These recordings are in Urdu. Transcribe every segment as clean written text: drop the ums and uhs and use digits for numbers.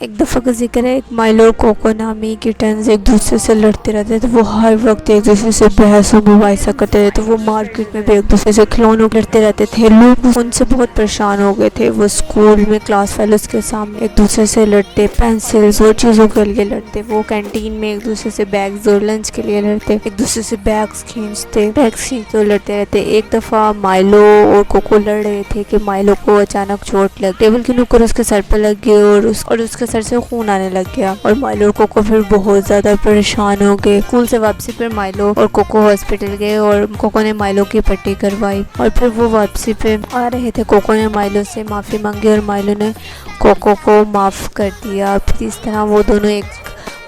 ایک دفعہ کا ذکر ہے، ایک مائلو اور کوکو نامی کٹنز ایک دوسرے سے لڑتے رہتے تھے۔ وہ ہر وقت ایک دوسرے سے بحث و مباحثہ کرتے رہتے، وہ مارکیٹ میں بھی ایک دوسرے سے کھلونوں لڑتے رہتے تھے۔ لوگ ان سے بہت پریشان ہو گئے تھے۔ وہ اسکول میں کلاس فیلوز کے سامنے ایک دوسرے سے لڑتے، پینسلز اور چیزوں کے لیے لڑتے۔ وہ کینٹین میں ایک دوسرے سے بیگز اور لنچ کے لیے لڑتے، ایک دوسرے سے بیگز کھینچتے لڑتے رہتے۔ ایک دفعہ مائلو اور کوکو لڑ رہے تھے کہ مائلو کو اچانک چوٹ لگ، ٹیبل کے اوپر اس کے سر پہ لگ گئی اور اس کے سر سے خون آنے لگ گیا، اور مائلو اور کوکو پھر بہت زیادہ پریشان ہو گئے۔ اسکول سے واپسی پر مائلو اور کوکو ہاسپٹل گئے اور کوکو نے مائلو کی پٹی کروائی، اور پھر وہ واپسی پہ آ رہے تھے۔ کوکو نے مائلو سے معافی مانگی اور مائلو نے کوکو کو معاف کر دیا۔ پھر اس طرح وہ دونوں ایک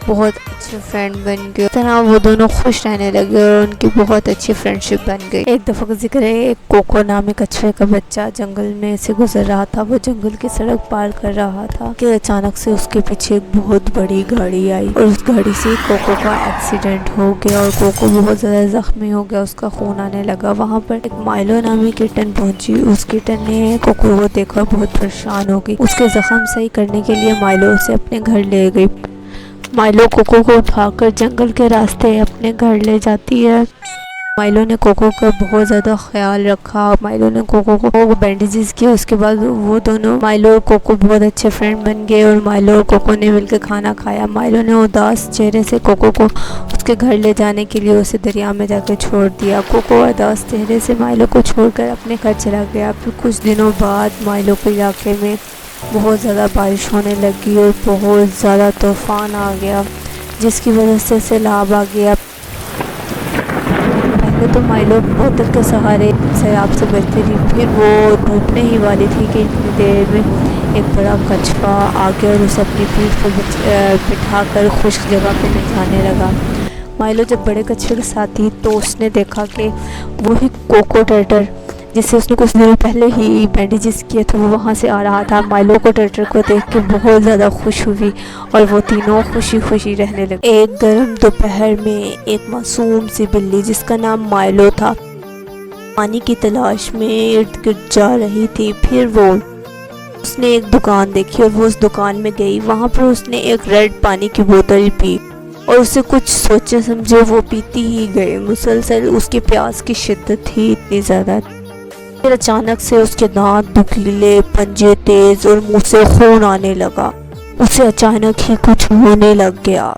بہت اچھے فرینڈ بن گئے، اس طرح وہ دونوں خوش رہنے لگے اور ان کی بہت اچھی فرینڈشپ بن گئی۔ ایک دفعہ کا ذکر ہے، ایک کوکو نامی کچھوے کا بچہ جنگل میں سے گزر رہا تھا۔ وہ جنگل کی سڑک پار کر رہا تھا کہ اچانک سے اس کے پیچھے ایک بہت بڑی گاڑی آئی، اور اس گاڑی سے کوکو کا ایکسیڈنٹ ہو گیا اور کوکو بہت زیادہ زخمی ہو گیا، اس کا خون آنے لگا۔ وہاں پر ایک مائلو نامی کٹن پہنچی۔ اس کٹن نے کوکو کو دیکھا، بہت پریشان ہو گئی۔ اس کے زخم صحیح کرنے کے لیے مائلو اسے اپنے گھر لے گئی۔ مائلو کوکو کو اٹھا کر جنگل کے راستے اپنے گھر لے جاتی ہے۔ مائلو نے کوکو کا بہت زیادہ خیال رکھا، مائلو نے کوکو کو بینڈیجز کیا۔ اس کے بعد وہ دونوں مائلو اور کوکو بہت اچھے فرینڈ بن گئے، اور مائلو اور کوکو نے مل کے کھانا کھایا۔ مائلو نے اداس چہرے سے کوکو کو اس کے گھر لے جانے کے لیے اسے دریا میں جا کے چھوڑ دیا۔ کوکو اداس چہرے سے مائلو کو چھوڑ کر اپنے گھر چلا گیا۔ پھر کچھ دنوں بعد مائلو کے علاقے میں بہت زیادہ بارش ہونے لگی اور بہت زیادہ طوفان آ گیا، جس کی وجہ سے سیلاب آ گیا۔ پہلے تو مائلو بوتل کے سہارے سیلاب سے بچتی تھی، پھر وہ ڈوبنے ہی والی تھی کہ اتنی دیر میں ایک بڑا کچھوا آ گیا اور اسے اپنی پیٹھ پر بٹھا کر خشک جگہ پہ لے جانے لگا۔ مائلو جب بڑے کچھوے کے ساتھ تھی تو اس نے دیکھا کہ وہی کوکو ٹرٹل جسے اس نے کچھ دنوں پہلے ہی بینڈیجز کیے تھے وہ وہاں سے آ رہا تھا۔ مائلو کو ٹرٹل کو دیکھ کے بہت زیادہ خوش ہوئی اور وہ تینوں خوشی خوشی رہنے لگے۔ ایک گرم دوپہر میں ایک معصوم سی بلی جس کا نام مائلو تھا پانی کی تلاش میں ارد گرد جا رہی تھی۔ پھر اس نے ایک دکان دیکھی اور وہ اس دکان میں گئی۔ وہاں پر اس نے ایک ریڈ پانی کی بوتل پی اور اسے کچھ سوچے سمجھے وہ پیتی ہی گئی۔ مسلسل اس کی پیاس کی شدت ہی اتنی زیادہ تھی۔ پھر اچانک سے اس کے دانت دکھیلے، پنجے تیز اور منہ سے خون آنے لگا۔ اسے اچانک ہی کچھ ہونے لگ گیا۔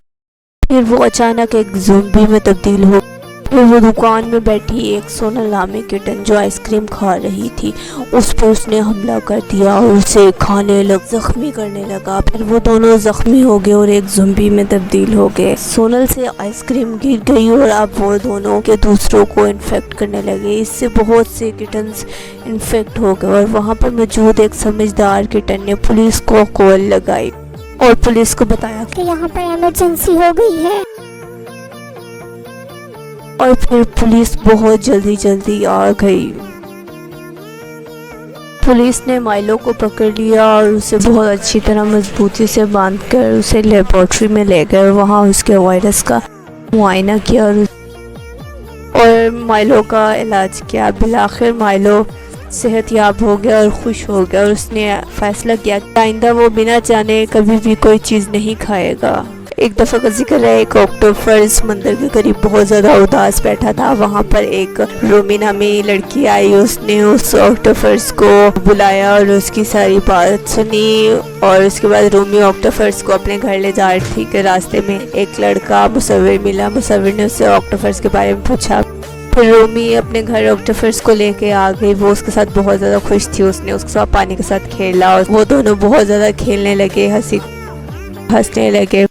پھر وہ اچانک ایک زومبی میں تبدیل ہو۔ پھر وہ دکان میں بیٹھی ایک سونل نامی کٹن جو آئس کریم کھا رہی تھی اس پر اس نے حملہ کر دیا اور اسے کھانے زخمی کرنے لگا۔ پھر وہ دونوں زخمی ہو گئے اور ایک زومبی میں تبدیل ہو گئے۔ سونل سے آئس کریم گر گئی اور اب وہ دونوں کے دوسروں کو انفیکٹ کرنے لگے۔ اس سے بہت سے کٹنز انفیکٹ ہو گئے اور وہاں پر موجود ایک سمجھدار کٹن نے پولیس کو کال لگائی اور پولیس کو بتایا کہ یہاں پر ایمرجنسی ہو گئی ہے، اور پھر پولیس بہت جلدی آ گئی۔ پولیس نے مائلو کو پکڑ لیا اور اسے بہت اچھی طرح مضبوطی سے باندھ کر اسے لیبارٹری میں لے گئے اور وہاں اس کے وائرس کا معائنہ کیا اور مائلو کا علاج کیا۔ بالآخر مائلو صحت یاب ہو گیا اور خوش ہو گیا اور اس نے فیصلہ کیا کہ آئندہ وہ بنا جانے کبھی بھی کوئی چیز نہیں کھائے گا۔ ایک دفعہ کا ذکر ہے، ایک آکٹوپس سمندر کے قریب بہت زیادہ اداس بیٹھا تھا۔ وہاں پر ایک رومی نامی لڑکی آئی، اس نے اس آکٹوپس کو بلایا اور اس کی ساری بات سنی، اور اس کے بعد رومی آکٹوپس کو اپنے گھر لے جا رہی تھی کہ راستے میں ایک لڑکا مصور ملا۔ مصور نے اس سے آکٹوپس کے بارے میں پوچھا۔ پھر رومی اپنے گھر آکٹوپس کو لے کے آ گئی۔ وہ اس کے ساتھ بہت زیادہ خوش تھی، اس نے اس کے ساتھ پانی کے ساتھ کھیلا اور وہ دونوں بہت زیادہ کھیلنے لگے، ہنسنے لگے۔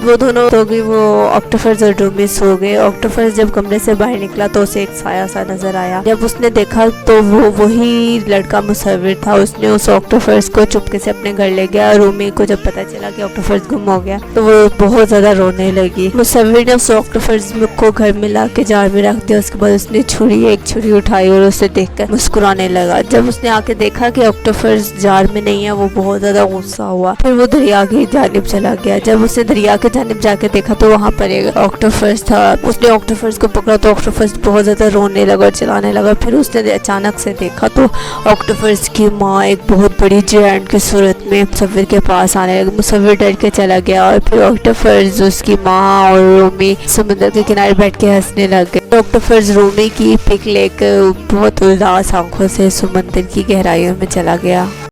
وہ دونوں سو گئی، وہ آکٹوپس اور رومی سو گئے۔ آکٹوپس جب کمرے سے باہر نکلا تو اسے ایک سایہ سا نظر آیا۔ جب اس نے دیکھا تو وہ وہی لڑکا مصور تھا۔ اس نے اس آکٹوپس کو چپکے سے اپنے گھر لے گیا۔ رومی کو جب پتا چلا کہ آکٹوپس گم ہو گیا تو وہ بہت زیادہ رونے لگی۔ مصور نے اس آکٹوپس کو گھر میں لا کے جار میں رکھ دیا۔ اس کے بعد اس نے ایک چھری اٹھائی اور اسے دیکھ کر مسکرانے لگا۔ جب اس نے آ کے دیکھا کہ آکٹوپس جار میں نہیں ہے وہ بہت زیادہ غصہ ہوا۔ پھر وہ دریا کی جانب چلا گیا۔ جب اسے دریا کے جانب جا کے دیکھا تو وہاں پر ایک آکٹوپس تھا. اس نے آکٹوپس کو پکڑا تو آکٹوپس بہت زیادہ رونے لگا اور چلانے لگا. پھر اس نے اچانک سے دیکھا تو آکٹوپس کی ماں ایک بہت بڑی جیانٹ کی صورت میں مصور کے پاس آنے لگی. مصور ڈر کے چلا گیا اور پھر آکٹوپس اس کی ماں اور رومی سمندر کے کنارے بیٹھ کے ہنسنے لگ گئے. آکٹوپس رومی کی پک لے کر بہت اداس آنکھوں سے سمندر کی گہرائیوں میں چلا گیا.